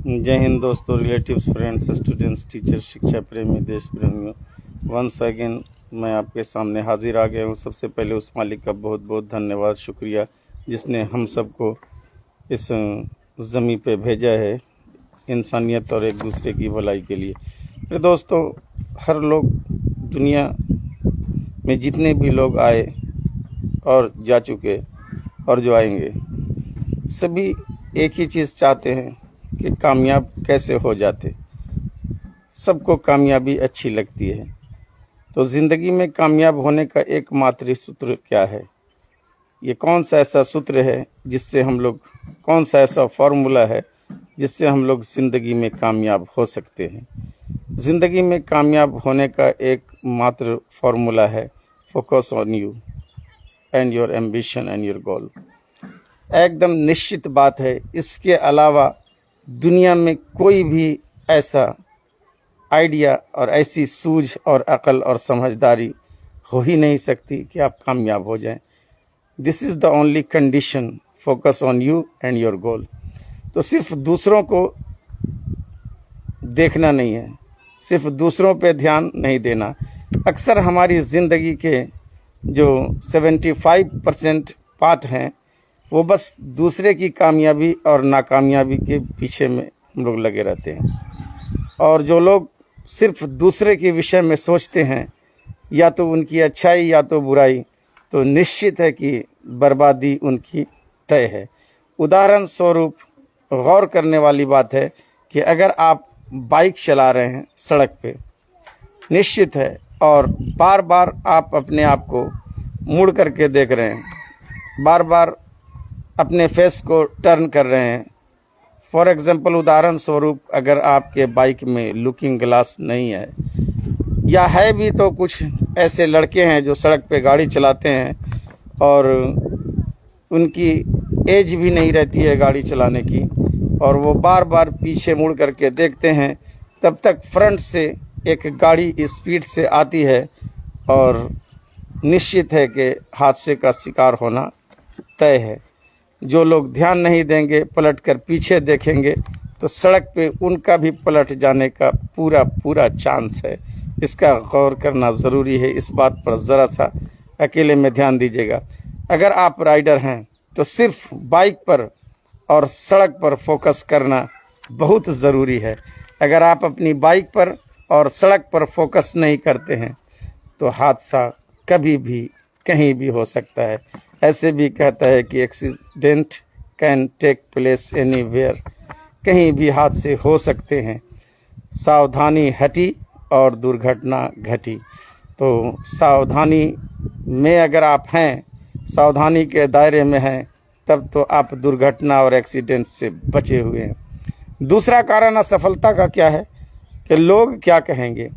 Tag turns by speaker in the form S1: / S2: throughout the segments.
S1: जय हिंद दोस्तों, relatives, friends, students, teachers, शिक्षा प्रेमी, देश प्रेमियों, वंस अगेन मैं आपके सामने हाजिर आ गया हूँ। सबसे पहले उस मालिक का बहुत बहुत धन्यवाद, शुक्रिया, जिसने हम सबको इस ज़मीं पे भेजा है इंसानियत और एक दूसरे की भलाई के लिए। फिर दोस्तों, हर लोग, दुनिया में जितने भी लोग आए और जा चुके और जो आएंगे, सभी एक ही चीज़ चाहते हैं कि कामयाब कैसे हो जाते। सबको कामयाबी अच्छी लगती है। तो ज़िंदगी में कामयाब होने का एकमात्र सूत्र क्या है? ये कौन सा ऐसा सूत्र है जिससे हम लोग, कौन सा ऐसा फॉर्मूला है जिससे हम लोग ज़िंदगी में कामयाब हो सकते हैं? ज़िंदगी में कामयाब होने का एकमात्र फॉर्मूला है focus on you and your ambition and your goal. एकदम निश्चित बात है। इसके अलावा दुनिया में कोई भी ऐसा आइडिया और ऐसी सूझ और अकल और समझदारी हो ही नहीं सकती कि आप कामयाब हो जाएं। This is the only condition, focus on you and your goal. तो सिर्फ दूसरों को देखना नहीं है, सिर्फ दूसरों पे ध्यान नहीं देना। अक्सर हमारी ज़िंदगी के जो 75% पार्ट हैं, वो बस दूसरे की कामयाबी और नाकामयाबी के पीछे में हम लोग लगे रहते हैं। और जो लोग सिर्फ दूसरे के विषय में सोचते हैं, या तो उनकी अच्छाई या तो बुराई, तो निश्चित है कि बर्बादी उनकी तय है। उदाहरण स्वरूप गौर करने वाली बात है कि अगर आप बाइक चला रहे हैं सड़क पे, निश्चित है, और बार बार आप अपने आप को मुड़ करके देख रहे हैं, बार बार अपने फेस को टर्न कर रहे हैं। फॉर एग्जांपल, उदाहरण स्वरूप, अगर आपके बाइक में लुकिंग ग्लास नहीं है, या है भी तो कुछ ऐसे लड़के हैं जो सड़क पे गाड़ी चलाते हैं और उनकी एज भी नहीं रहती है गाड़ी चलाने की, और वो बार बार पीछे मुड़ करके देखते हैं, तब तक फ्रंट से एक गाड़ी स्पीड से आती है और निश्चित है कि हादसे का शिकार होना तय है। जो लोग ध्यान नहीं देंगे, पलट कर पीछे देखेंगे, तो सड़क पे उनका भी पलट जाने का पूरा पूरा चांस है। इसका गौर करना ज़रूरी है। इस बात पर ज़रा सा अकेले में ध्यान दीजिएगा। अगर आप राइडर हैं तो सिर्फ बाइक पर और सड़क पर फोकस करना बहुत ज़रूरी है। अगर आप अपनी बाइक पर और सड़क पर फोकस नहीं करते हैं तो हादसा कभी भी कहीं भी हो सकता है। ऐसे भी कहता है कि accident can take place anywhere, कहीं भी हादसे हो सकते हैं। सावधानी हटी और दुर्घटना घटी। तो सावधानी में अगर आप हैं, सावधानी के दायरे में हैं, तब तो आप दुर्घटना और एक्सीडेंट से बचे हुए हैं। दूसरा कारण असफलता का क्या है कि लोग क्या कहेंगे।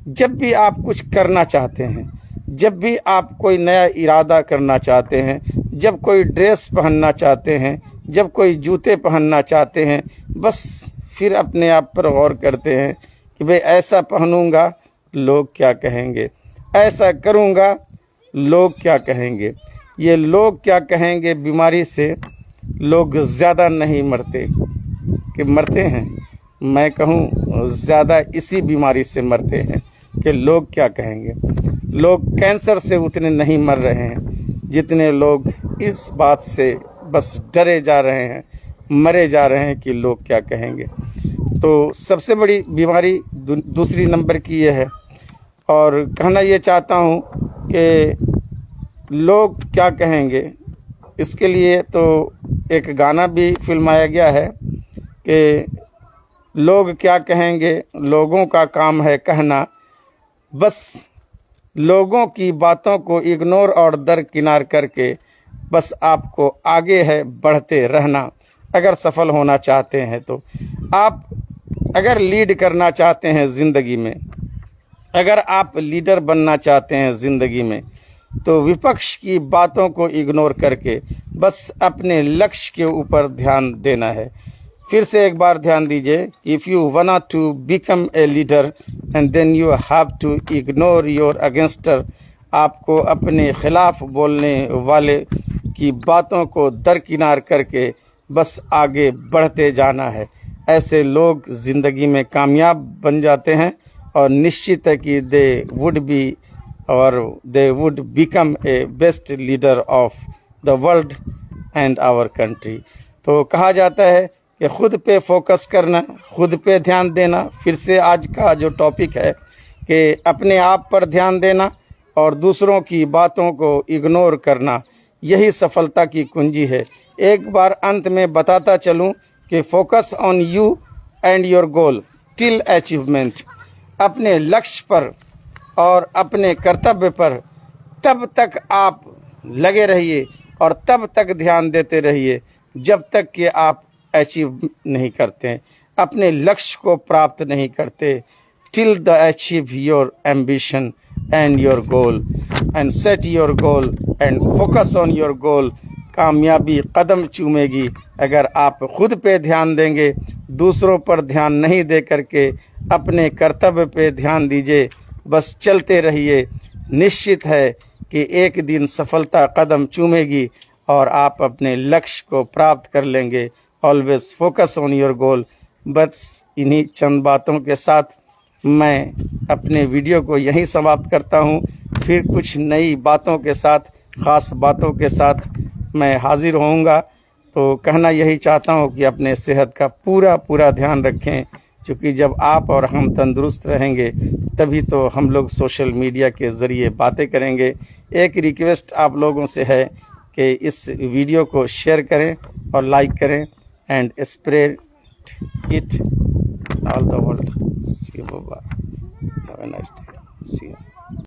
S1: जब भी आप कुछ करना चाहते हैं, जब भी आप कोई नया इरादा करना चाहते हैं, जब कोई ड्रेस पहनना चाहते हैं, जब कोई जूते पहनना चाहते हैं, बस फिर अपने आप पर गौर करते हैं कि भाई ऐसा पहनूंगा लोग क्या कहेंगे, ऐसा करूंगा लोग क्या कहेंगे। ये लोग क्या कहेंगे बीमारी से लोग ज़्यादा नहीं मरते, कि मरते हैं, मैं कहूँ ज़्यादा इसी बीमारी से मरते हैं कि लोग क्या कहेंगे। लोग कैंसर से उतने नहीं मर रहे हैं जितने लोग इस बात से बस डरे जा रहे हैं, मरे जा रहे हैं कि लोग क्या कहेंगे। तो सबसे बड़ी बीमारी दूसरी नंबर की ये है। और कहना ये चाहता हूँ कि लोग क्या कहेंगे, इसके लिए तो एक गाना भी फिल्माया गया है कि लोग क्या कहेंगे, लोगों का काम है कहना, बस लोगों की बातों को इग्नोर और दरकिनार करके बस आपको आगे है बढ़ते रहना। अगर सफल होना चाहते हैं तो आप, अगर लीड करना चाहते हैं ज़िंदगी में, अगर आप लीडर बनना चाहते हैं ज़िंदगी में, तो विपक्ष की बातों को इग्नोर करके बस अपने लक्ष्य के ऊपर ध्यान देना है। फिर से एक बार ध्यान दीजिए, if you want to become a leader and then you have to ignore your अगेंस्टर। आपको अपने खिलाफ बोलने वाले की बातों को दरकिनार करके बस आगे बढ़ते जाना है। ऐसे लोग ज़िंदगी में कामयाब बन जाते हैं और निश्चित है कि they would become a best leader of the world and our country. तो कहा जाता है कि खुद पे फोकस करना, खुद पे ध्यान देना। फिर से आज का जो टॉपिक है कि अपने आप पर ध्यान देना और दूसरों की बातों को इग्नोर करना, यही सफलता की कुंजी है। एक बार अंत में बताता चलूं कि focus on you and your goal till achievement. अपने लक्ष्य पर और अपने कर्तव्य पर तब तक आप लगे रहिए और तब तक ध्यान देते रहिए जब तक कि आप अचीव नहीं करते, अपने लक्ष्य को प्राप्त नहीं करते। Till the achieve your ambition and your goal and set your goal and focus on your goal. कामयाबी कदम चूमेगी अगर आप खुद पे ध्यान देंगे, दूसरों पर ध्यान नहीं दे करके अपने कर्तव्य पे ध्यान दीजिए। बस चलते रहिए, निश्चित है कि एक दिन सफलता कदम चूमेगी और आप अपने लक्ष्य को प्राप्त कर लेंगे। Always focus on your goal. बस इन्हीं चंद बातों के साथ मैं अपने वीडियो को यहीं समाप्त करता हूँ। फिर कुछ नई बातों के साथ, ख़ास बातों के साथ मैं हाजिर होऊंगा। तो कहना यही चाहता हूँ कि अपने सेहत का पूरा ध्यान रखें, क्योंकि जब आप और हम तंदुरुस्त रहेंगे तभी तो हम लोग सोशल मीडिया के ज़रिए बातें करेंगे। एक रिक्वेस्ट आप लोगों से है कि इस वीडियो को शेयर करें और लाइक करें and spread it all the world. See you, bye, have a nice day, see you.